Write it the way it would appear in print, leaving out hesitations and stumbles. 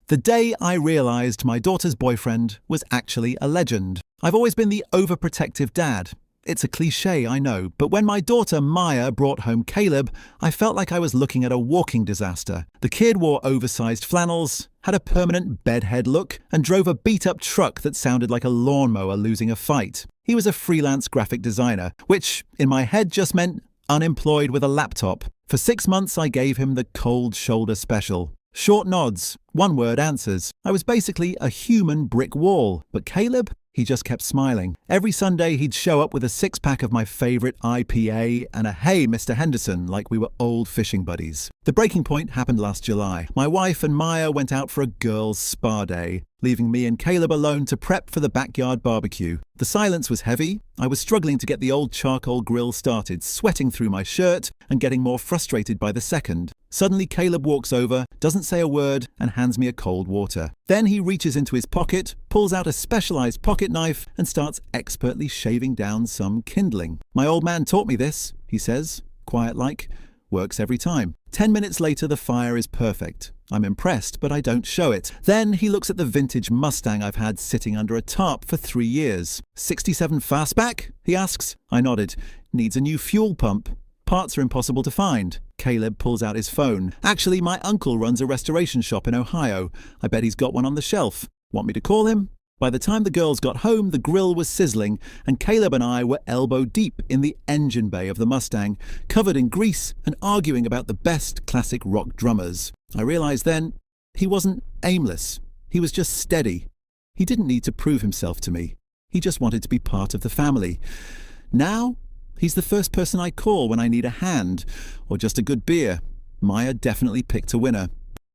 The day I realized my daughter's boyfriend was actually a legend. I've always been the overprotective dad. It's a cliche, I know, but when my daughter Maya brought home Caleb, I felt like I was looking at a walking disaster. The kid wore oversized flannels, had a permanent bedhead look, and drove a beat-up truck that sounded like a lawnmower losing a fight. He was a freelance graphic designer, which, in my head, just meant unemployed with a laptop. For 6 months, I gave him the cold shoulder special. Short nods, one-word answers. I was basically a human brick wall. But Caleb? He just kept smiling. Every Sunday, he'd show up with a six-pack of my favorite IPA and a "Hey, Mr. Henderson," like we were old fishing buddies. The breaking point happened last July. My wife and Maya went out for a girls' spa day, leaving me and Caleb alone to prep for the backyard barbecue. The silence was heavy. I was struggling to get the old charcoal grill started, sweating through my shirt and getting more frustrated by the second. Suddenly, Caleb walks over, doesn't say a word, and hands me a cold water. Then he reaches into his pocket, pulls out a specialized pocket knife, and starts expertly shaving down some kindling. "My old man taught me this," he says, quiet-like. Works every time. 10 minutes later, the fire is perfect. I'm impressed, but I don't show it. Then he looks at the vintage Mustang I've had sitting under a tarp for 3 years. "67 fastback?" he asks. I nodded. "Needs a new fuel pump. Parts are impossible to find." Caleb pulls out his phone. "Actually, my uncle runs a restoration shop in Ohio. I bet he's got one on the shelf. Want me to call him?" By the time the girls got home, the grill was sizzling, and Caleb and I were elbow deep in the engine bay of the Mustang, covered in grease and arguing about the best classic rock drummers. I realized then he wasn't aimless. He was just steady. He didn't need to prove himself to me. He just wanted to be part of the family. Now, he's the first person I call when I need a hand or just a good beer. Maya definitely picked a winner.